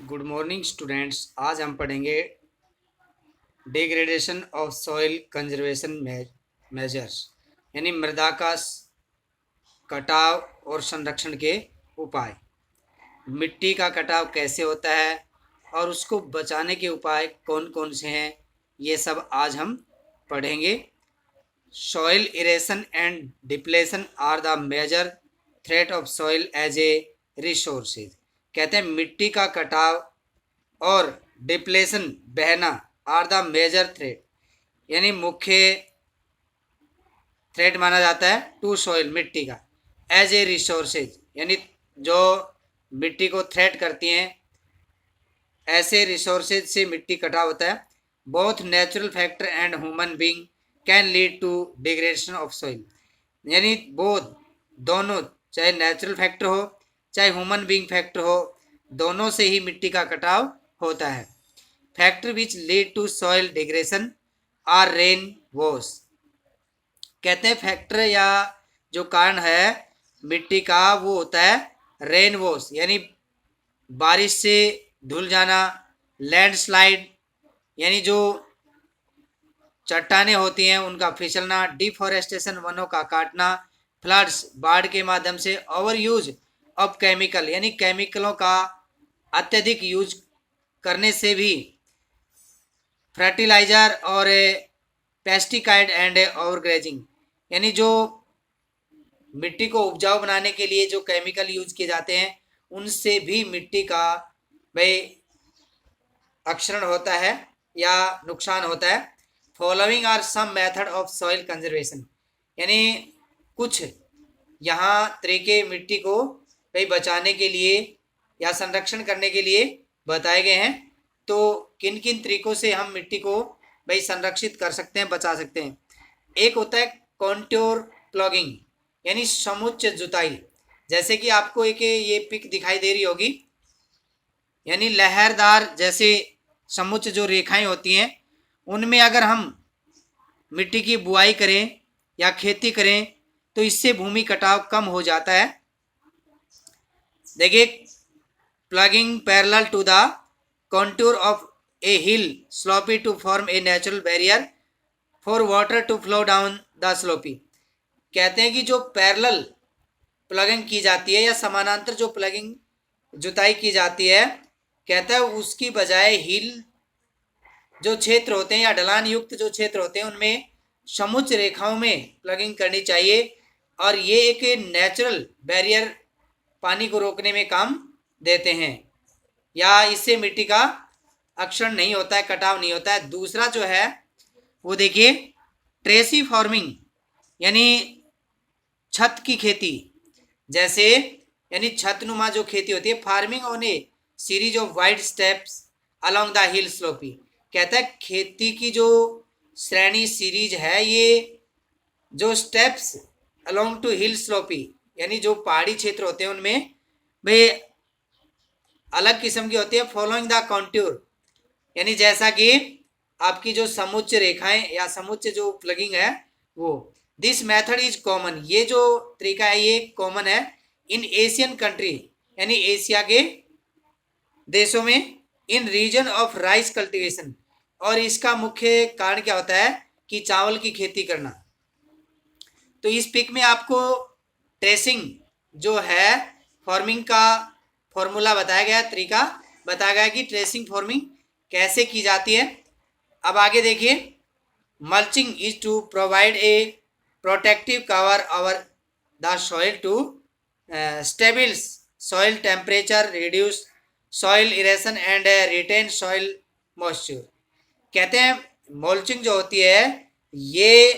Good morning students. आज हम पढ़ेंगे degradation of soil conservation measures, यानी मृदा का कटाव और संरक्षण के उपाय। मिट्टी का कटाव कैसे होता है और उसको बचाने के उपाय कौन कौन से हैं, ये सब आज हम पढ़ेंगे। Soil erosion and depletion are the major threat of soil as a resources. कहते हैं मिट्टी का कटाव और डिप्लेशन बहना आर द मेजर थ्रेट, यानी मुख्य थ्रेट माना जाता है टू सॉइल, मिट्टी का, एज ए रिसोर्सेज, यानी जो मिट्टी को थ्रेट करती हैं, ऐसे रिसोर्सेज से मिट्टी कटाव होता है। Both natural factor and human being can lead to degradation of soil, यानी बोथ, दोनों, चाहे नेचुरल फैक्टर हो चाहे ह्यूमन बीइंग फैक्टर हो, दोनों से ही मिट्टी का कटाव होता है। Factor which lead to soil degradation are rain wash. कहते हैं फैक्टर या जो कारण है मिट्टी का वो होता है रेन वॉश, यानी बारिश से धुल जाना, लैंडस्लाइड यानी जो चट्टानें होती हैं उनका फिसलना, डिफॉरेस्टेशन वनों का काटना, फ्लड्स बाढ़ के माध्यम से, ओवर यूज ऑफ केमिकल यानी केमिकलों का अत्यधिक यूज करने से भी, फर्टिलाइजर और पेस्टिसाइड एंड ओवरग्रेजिंग, यानी जो मिट्टी को उपजाऊ बनाने के लिए जो केमिकल यूज किए जाते हैं उनसे भी मिट्टी का भाई अक्षरण होता है या नुकसान होता है। Following are some method of soil conservation, यानी कुछ यहाँ तरीके मिट्टी को भाई बचाने के लिए या संरक्षण करने के लिए बताए गए हैं। तो किन किन तरीकों से हम मिट्टी को भाई संरक्षित कर सकते हैं, बचा सकते हैं। एक होता है कॉन्ट्योर प्लॉगिंग, यानी समुच्च जुताई। जैसे कि आपको एक ये पिक दिखाई दे रही होगी, यानी लहरदार जैसे समुच्च जो रेखाएं होती हैं उनमें अगर हम मिट्टी की बुआई करें या खेती करें तो इससे भूमि कटाव कम हो जाता है। देखिए, plugging parallel to the contour of a hill slopey to form a natural barrier for water to flow down the slopey। कहते हैं कि जो पैरेलल प्लगिंग की जाती है या समानांतर जो प्लगिंग जुताई की जाती है, कहता है उसकी बजाय हिल जो क्षेत्र होते हैं या ढलान युक्त जो क्षेत्र होते हैं उनमें समुच्च रेखाओं में प्लगिंग करनी चाहिए, और ये एक नेचुरल बैरियर पानी को रोकने में काम देते हैं, या इससे मिट्टी का अक्षरण नहीं होता है, कटाव नहीं होता है। दूसरा जो है वो देखिए ट्रेसी फार्मिंग, यानी छत की खेती। जैसे यानी छतनुमा जो खेती होती है, farming on A series of wide steps along the hill sloppy. कहता है खेती की जो श्रेणी सीरीज है, ये जो steps along to hill slopy, यानी जो पहाड़ी क्षेत्र होते हैं उनमें भाई अलग किस्म की होती है। फॉलोइंग द कॉन्ट्योर, यानी जैसा कि आपकी जो समुच्च रेखाएं या समुच्च जो प्लगिंग है वो। दिस मेथड इज कॉमन, ये जो तरीका है ये कॉमन है इन एशियन कंट्री, यानी एशिया के देशों में, इन रीजन ऑफ राइस कल्टीवेशन। और इसका मुख्य कारण क्या होता है कि चावल की खेती करना। तो इस पिक में आपको ट्रेसिंग जो है फार्मिंग का फॉर्मूला बताया गया है, तरीका बताया गया है कि ट्रेसिंग फार्मिंग कैसे की जाती है। अब आगे देखिए, mulching is to provide a protective cover over the soil to stable soil temperature, reduce soil erosion and retain soil moisture. कहते हैं मल्चिंग जो होती है ये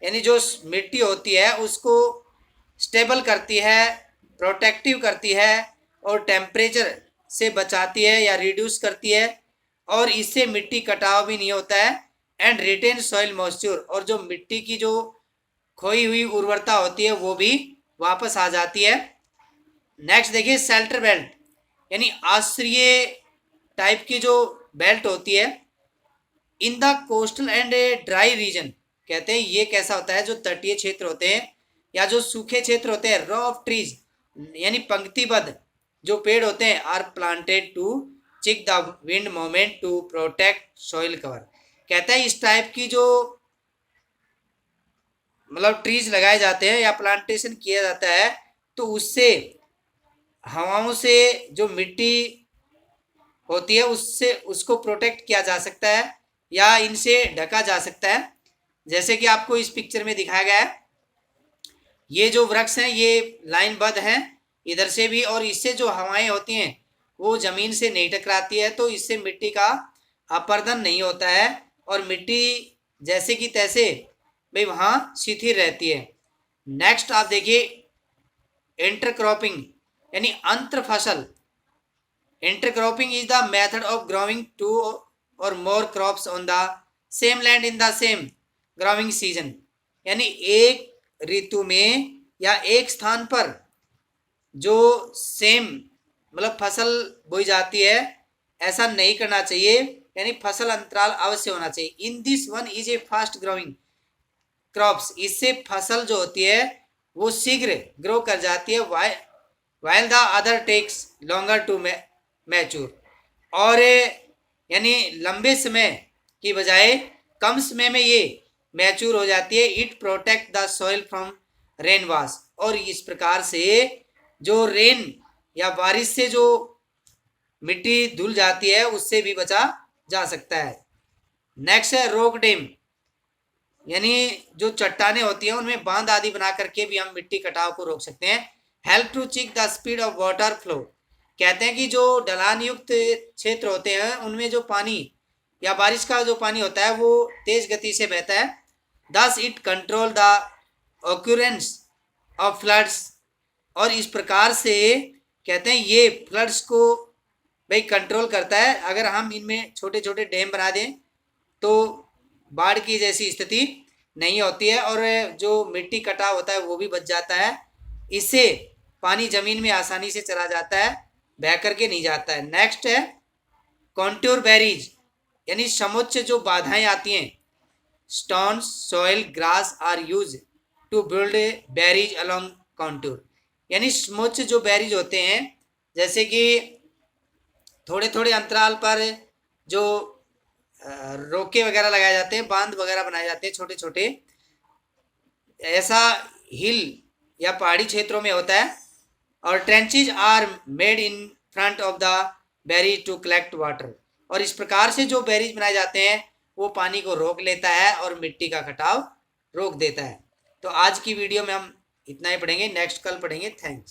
यानी जो मिट्टी होती है उसको स्टेबल करती है, प्रोटेक्टिव करती है और टेम्परेचर से बचाती है या रिड्यूस करती है, और इससे मिट्टी कटाव भी नहीं होता है। एंड रिटेन सॉइल मॉइस्चर, और जो मिट्टी की जो खोई हुई उर्वरता होती है वो भी वापस आ जाती है। नेक्स्ट देखिए शेल्टर बेल्ट, यानी आश्रय टाइप की जो बेल्ट होती है in the coastal and dry region. कहते हैं ये कैसा होता है, जो तटीय क्षेत्र होते हैं या जो सूखे क्षेत्र होते हैं, रो ऑफ ट्रीज यानी पंक्तिबद्ध जो पेड़ होते हैं, are planted to check the wind moment to protect soil cover. कहता है इस टाइप की जो मतलब ट्रीज लगाए जाते हैं या प्लांटेशन किया जाता है तो उससे हवाओं से जो मिट्टी होती है उससे उसको प्रोटेक्ट किया जा सकता है या इनसे ढका जा सकता है। जैसे कि आपको इस पिक्चर में दिखाया गया है, ये जो वृक्ष हैं ये लाइनबद्ध हैं इधर से भी, और इससे जो हवाएं होती हैं वो जमीन से नहीं टकराती है, तो इससे मिट्टी का अपर्दन नहीं होता है और मिट्टी जैसे कि तैसे भाई वहाँ शिथिल रहती है। नेक्स्ट आप देखिए इंटरक्रॉपिंग यानी अंतर फसल। Intercropping is the method of growing two or more crops on the same land in the same growing season। यानी एक ऋतु में या एक स्थान पर जो सेम मतलब फसल बोई जाती है ऐसा नहीं करना चाहिए, यानी फसल अंतराल अवश्य होना चाहिए। In this one is a fast growing crops, इससे फसल जो होती है वो शीघ्र ग्रो कर जाती है, while the other takes longer to mature. और यानी लंबे समय की बजाय कम समय में ये मैच्योर हो जाती है। It protect the soil from rain wash, और इस प्रकार से जो रेन या बारिश से जो मिट्टी धुल जाती है उससे भी बचा जा सकता है। नेक्स्ट है रॉक डैम, यानी जो चट्टाने होती हैं उनमें बांध आदि बना करके भी हम मिट्टी कटाव को रोक सकते हैं। Help to check the speed of water flow, कहते हैं कि जो ढलान युक्त क्षेत्र होते हैं उनमें जो पानी या बारिश का जो पानी होता है वो तेज गति से बहता है। Thus it control the occurrence of floods, और इस प्रकार से कहते हैं ये फ्लड्स को भाई कंट्रोल करता है। अगर हम इनमें छोटे छोटे डैम बना दें तो बाढ़ की जैसी स्थिति नहीं होती है और जो मिट्टी कटाव होता है वो भी बच जाता है। इससे पानी जमीन में आसानी से चला जाता है, बह करके नहीं जाता है। नेक्स्ट है कॉन्ट्योर बैरीज, यानी समुच्च जो बाधाएं आती हैं। Stones soil grass are use to build barriers along contour, यानी समुच्च जो बैरीज होते हैं जैसे कि थोड़े थोड़े अंतराल पर जो रोके वगैरह लगाए जाते हैं, बांध वगैरह बनाए जाते हैं छोटे छोटे, ऐसा हिल या पहाड़ी क्षेत्रों में होता है। और trenches are made in front of the barriers to collect water, और इस प्रकार से जो बैरीज बनाए जाते हैं वो पानी को रोक लेता है और मिट्टी का कटाव रोक देता है। तो आज की वीडियो में हम इतना ही पढ़ेंगे, नेक्स्ट कल पढ़ेंगे। थैंक्स।